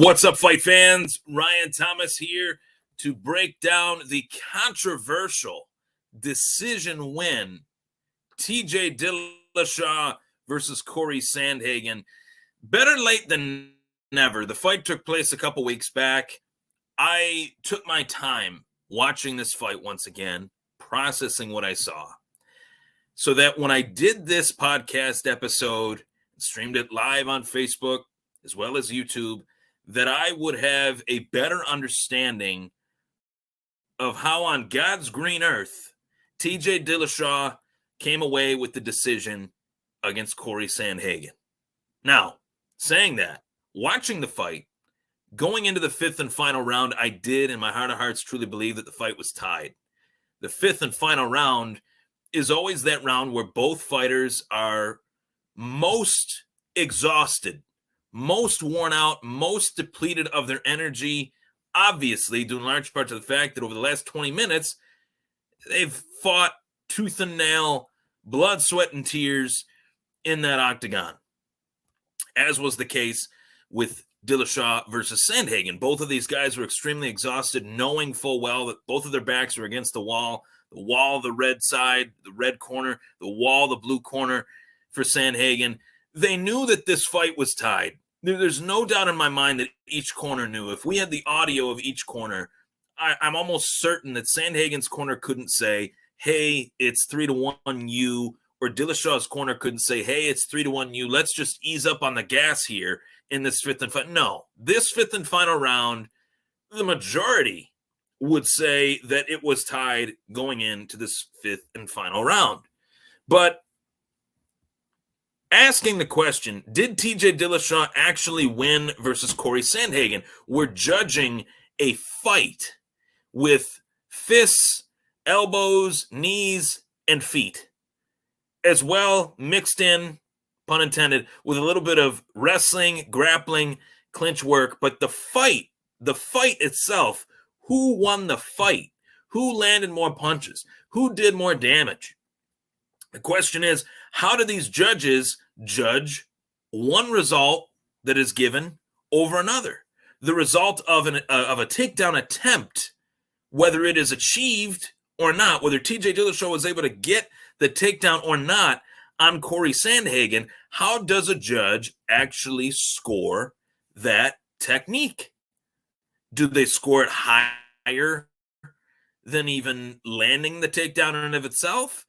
What's up, fight fans? Ryan Thomas here to break down the controversial decision win, TJ Dillashaw versus Cory Sandhagen. Better late than never. The fight took place a couple weeks back. I took my time watching this fight once again, processing what I saw, so that when I did this podcast episode, streamed it live on Facebook as well as YouTube, that I would have a better understanding of how on God's green earth TJ Dillashaw came away with the decision against Cory Sandhagen. Now, saying that, watching the fight, going into the fifth and final round, I did in my heart of hearts truly believe that the fight was tied. The fifth and final round is always that round where both fighters are most exhausted, most worn out, most depleted of their energy, obviously due in large part to the fact that over the last 20 minutes, they've fought tooth and nail, blood, sweat, and tears in that octagon, as was the case with Dillashaw versus Sandhagen. Both of these guys were extremely exhausted, knowing full well that both of their backs were against the wall, the red side, the red corner, the wall, the blue corner for Sandhagen. They knew that this fight was tied. There's no doubt in my mind that each corner knew. If we had the audio of each corner, I'm almost certain that Sandhagen's corner couldn't say, hey, it's 3-1 you, or Dillashaw's corner couldn't say, hey, it's 3-1 you. Let's just ease up on the gas here in this fifth and final. No, this fifth and final round, the majority would say that it was tied going into this fifth and final round. But asking the question, did TJ Dillashaw actually win versus Cory Sandhagen? We're judging a fight with fists, elbows, knees, and feet, as well mixed in, pun intended, with a little bit of wrestling, grappling, clinch work. But the fight itself, who won the fight? Who landed more punches? Who did more damage? The question is, how do these judges judge one result that is given over another? The result of a takedown attempt, whether it is achieved or not, whether TJ Dillashaw was able to get the takedown or not on Cory Sandhagen, how does a judge actually score that technique? Do they score it higher than even landing the takedown in and of itself?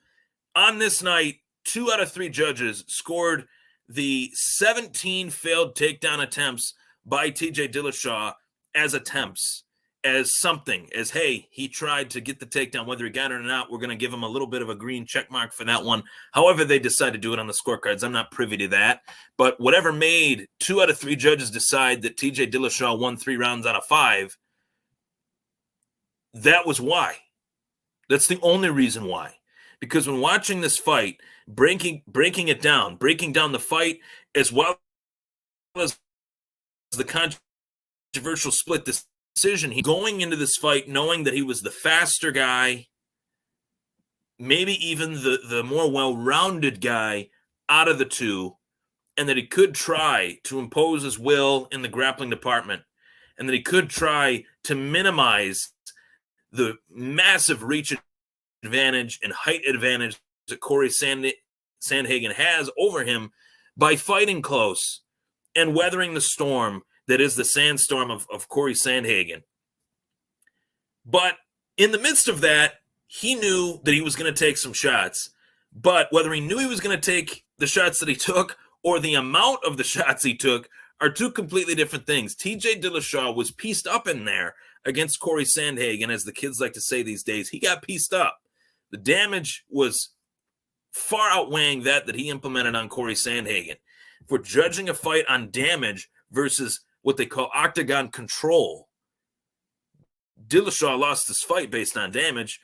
On this night, 2 out of 3 judges scored the 17 failed takedown attempts by TJ Dillashaw as attempts, as something, as, hey, he tried to get the takedown, whether he got it or not. We're going to give him a little bit of a green check mark for that one. However they decide to do it on the scorecards, I'm not privy to that. But whatever made 2 out of 3 judges decide that TJ Dillashaw won 3 rounds out of 5, that was why. That's the only reason why. Because when watching this fight, breaking down the fight, as well as the controversial split decision, he going into this fight knowing that he was the faster guy, maybe even the more well-rounded guy out of the two, and that he could try to impose his will in the grappling department, and that he could try to minimize the massive reach advantage and height advantage that Cory Sandhagen has over him by fighting close and weathering the storm that is the sandstorm of Cory Sandhagen. But in the midst of that, he knew that he was going to take some shots. But whether he knew he was going to take the shots that he took or the amount of the shots he took are two completely different things. TJ Dillashaw was pieced up in there against Cory Sandhagen, as the kids like to say these days. He got pieced up. The damage was far outweighing that he implemented on Cory Sandhagen. If we're judging a fight on damage versus what they call Octagon control, Dillashaw lost this fight based on damage.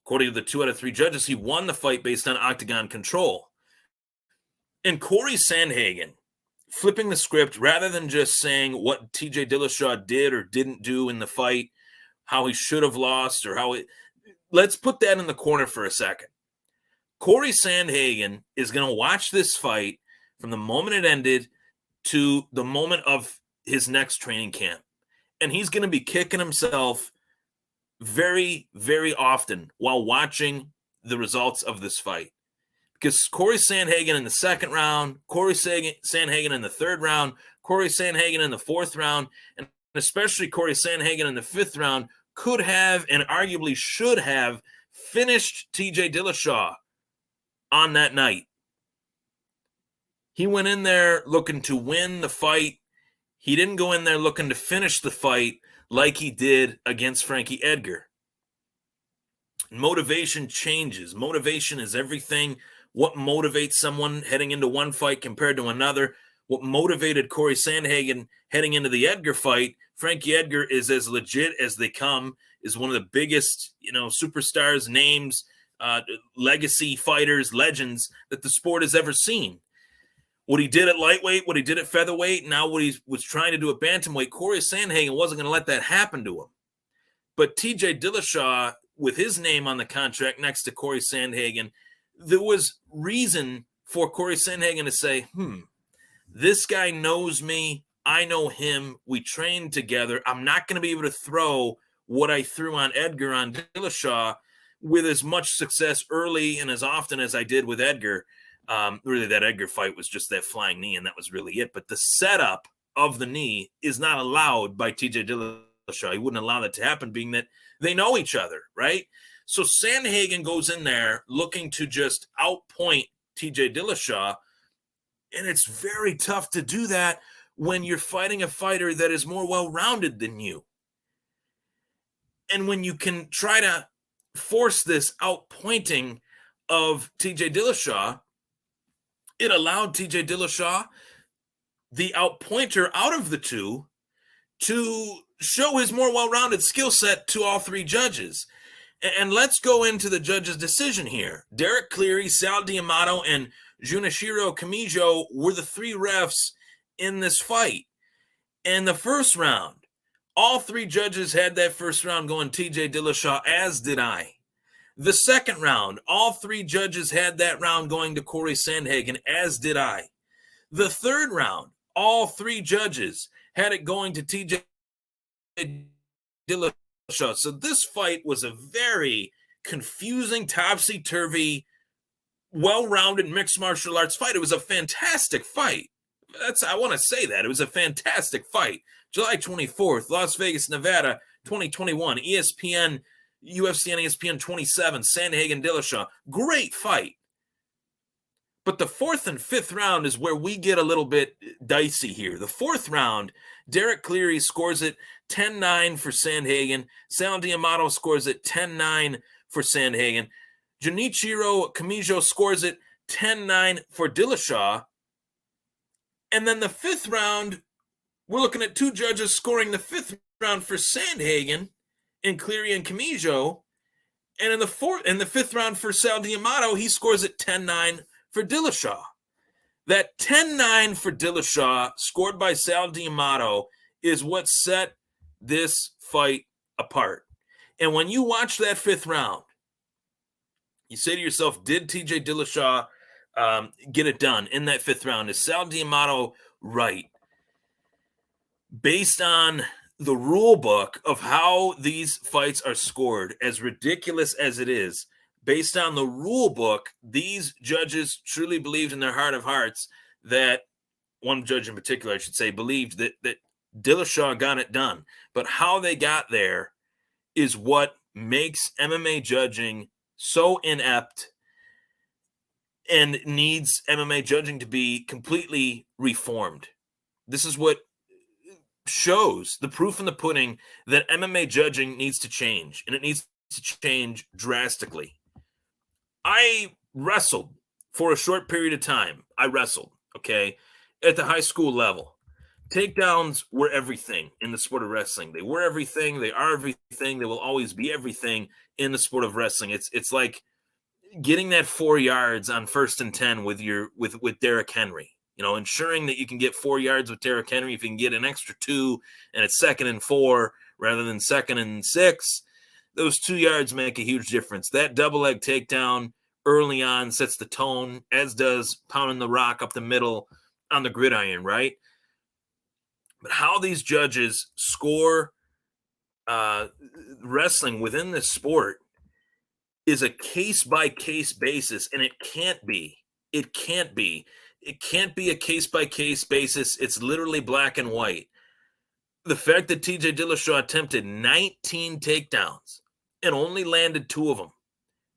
According to the 2 out of 3 judges, he won the fight based on Octagon control. And Cory Sandhagen, flipping the script, rather than just saying what TJ Dillashaw did or didn't do in the fight, how he should have lost, or let's put that in the corner for a second. Cory Sandhagen is going to watch this fight from the moment it ended to the moment of his next training camp. And he's going to be kicking himself very, very often while watching the results of this fight. Because Cory Sandhagen in the second round, Cory Sandhagen in the third round, Cory Sandhagen in the fourth round, and especially Cory Sandhagen in the fifth round could have and arguably should have finished TJ Dillashaw on that night. He went in there looking to win the fight. He didn't go in there looking to finish the fight like he did against Frankie Edgar. Motivation changes. Motivation is everything. What motivates someone heading into one fight compared to another? What motivated Cory Sandhagen heading into the Edgar fight? Frankie Edgar is as legit as they come, is one of the biggest, superstars, names, legacy fighters, legends that the sport has ever seen. What he did at lightweight, what he did at featherweight, now what he was trying to do at bantamweight, Cory Sandhagen wasn't going to let that happen to him. But TJ Dillashaw, with his name on the contract next to Cory Sandhagen, there was reason for Cory Sandhagen to say, this guy knows me. I know him. We trained together. I'm not going to be able to throw what I threw on Edgar on Dillashaw with as much success early and as often as I did with Edgar. Really, that Edgar fight was just that flying knee, and that was really it. But the setup of the knee is not allowed by TJ Dillashaw. He wouldn't allow that to happen, being that they know each other, right? So Sandhagen goes in there looking to just outpoint TJ Dillashaw, and it's very tough to do that when you're fighting a fighter that is more well-rounded than you. And when you can try to force this outpointing of TJ Dillashaw, it allowed TJ Dillashaw, the outpointer out of the two, to show his more well-rounded skill set to all three judges. And let's go into the judges' decision here. Derek Cleary, Sal D'Amato, and Junichiro Kamijo were the three refs in this fight. And the first round, all three judges had that first round going TJ Dillashaw, as did I. The second round, all three judges had that round going to Cory Sandhagen, as did I. The third round, all three judges had it going to TJ Dillashaw. So this fight was a very confusing, topsy-turvy, well-rounded mixed martial arts fight. It was a fantastic fight. I want to say that. It was a fantastic fight. July 24th, Las Vegas, Nevada, 2021, ESPN, UFC on ESPN 27, Sandhagen Dillashaw. Great fight. But the fourth and fifth round is where we get a little bit dicey here. The fourth round, Derek Cleary scores it 10-9 for Sandhagen. Sal D'Amato scores it 10-9 for Sandhagen. Junichiro Kamijo scores it 10-9 for Dillashaw. And then the fifth round, we're looking at two judges scoring the fifth round for Sandhagen and Cleary and Kamijo. And in the fifth round for Sal D'Amato, he scores it 10-9 for Dillashaw. That 10-9 for Dillashaw, scored by Sal D'Amato, is what set this fight apart. And when you watch that fifth round, you say to yourself, did TJ Dillashaw get it done in that fifth round? Is Sal D'Amato right? Based on the rule book of how these fights are scored, as ridiculous as it is, based on the rule book, these judges truly believed in their heart of hearts that, one judge in particular, I should say, believed that Dillashaw got it done. But how they got there is what makes MMA judging so inept and needs MMA judging to be completely reformed. This is what shows the proof in the pudding that MMA judging needs to change, and it needs to change drastically. I wrestled for a short period of time. At the high school level. Takedowns were everything in the sport of wrestling. They were everything. They are everything. They will always be everything in the sport of wrestling. It's like getting that 4 yards on 1st and 10 with Derrick Henry. Ensuring that you can get 4 yards with Derrick Henry. If you can get an extra 2 and it's 2nd and 4 rather than 2nd and 6, those 2 yards make a huge difference. That double leg takedown early on sets the tone, as does pounding the rock up the middle on the gridiron, right? But how these judges score wrestling within this sport is a case-by-case basis, and it can't be. It can't be. It can't be a case-by-case basis. It's literally black and white. The fact that TJ Dillashaw attempted 19 takedowns and only landed 2 of them,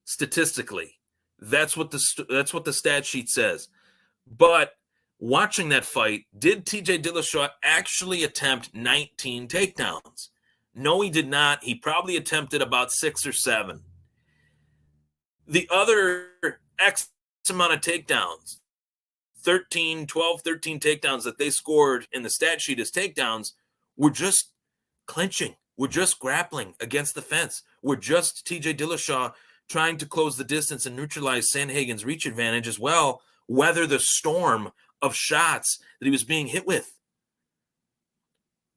statistically, that's what the stat sheet says. But watching that fight, did TJ Dillashaw actually attempt 19 takedowns? No, he did not. He probably attempted about 6 or 7. The other X amount of takedowns, 13 takedowns that they scored in the stat sheet as takedowns, were just clinching. We're just grappling against the fence. We're just TJ Dillashaw trying to close the distance and neutralize Sandhagen's reach advantage as well, weather the storm of shots that he was being hit with.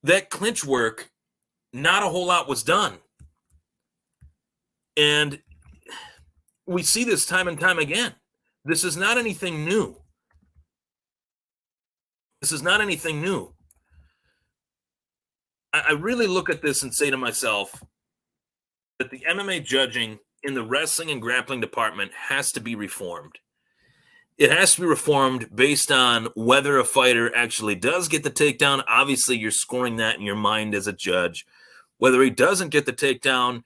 That clinch work, not a whole lot was done. And we see this time and time again. This is not anything new. This is not anything new. I really look at this and say to myself that the MMA judging in the wrestling and grappling department has to be reformed. It has to be reformed based on whether a fighter actually does get the takedown. Obviously, you're scoring that in your mind as a judge. Whether he doesn't get the takedown,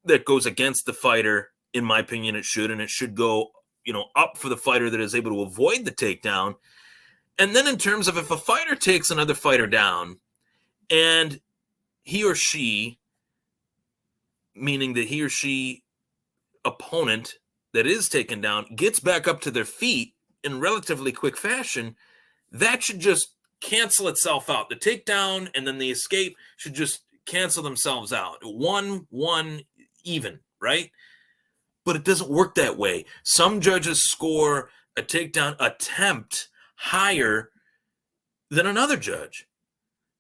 that goes against the fighter. In my opinion, it should, and it should go, up for the fighter that is able to avoid the takedown. And then in terms of if a fighter takes another fighter down and he or she, meaning that he or she opponent that is taken down, gets back up to their feet in relatively quick fashion, that should just cancel itself out. The takedown and then the escape should just cancel themselves out. 1-1 even, right? But it doesn't work that way. Some judges score a takedown attempt higher than another judge.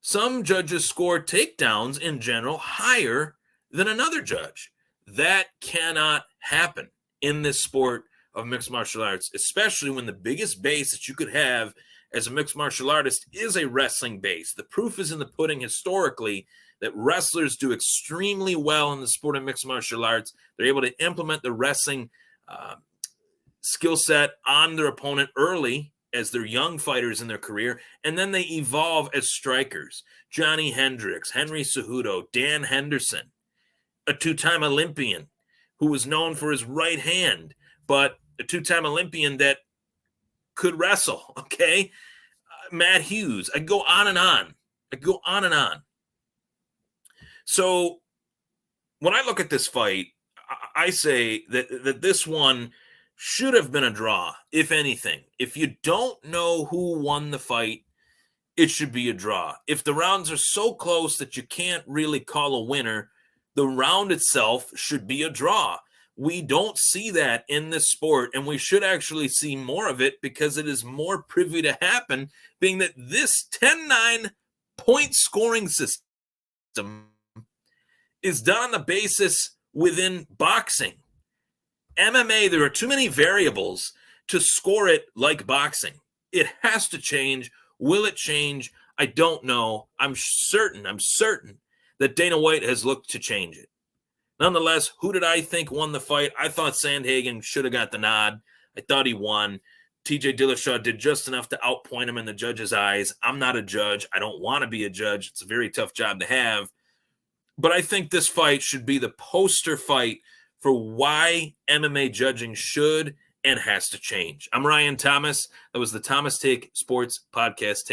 Some judges score takedowns in general higher than another judge. That cannot happen in this sport of mixed martial arts, especially when the biggest base that you could have as a mixed martial artist is a wrestling base. The proof is in the pudding historically that wrestlers do extremely well in the sport of mixed martial arts. They're able to implement the wrestling skill set on their opponent early as they're young fighters in their career, and then they evolve as strikers. Johnny Hendricks, Henry Cejudo, Dan Henderson, a 2-time Olympian who was known for his right hand, but a 2-time Olympian that could wrestle, okay? Matt Hughes. I go on and on. So when I look at this fight, I say that this one should have been a draw, if anything. If you don't know who won the fight, it should be a draw. If the rounds are so close that you can't really call a winner, the round itself should be a draw. We don't see that in this sport, and we should actually see more of it because it is more privy to happen, being that this 10-9 point scoring system is done on the basis within boxing. MMA, there are too many variables to score it like boxing. It has to change. Will it change? I don't know. I'm certain that Dana White has looked to change it. Nonetheless, who did I think won the fight? I thought Sandhagen should have got the nod. I thought he won. TJ Dillashaw did just enough to outpoint him in the judge's eyes. I'm not a judge. I don't want to be a judge. It's a very tough job to have. But I think this fight should be the poster fight for why MMA judging should and has to change. I'm Ryan Thomas. That was the Thomas Take Sports Podcast. Take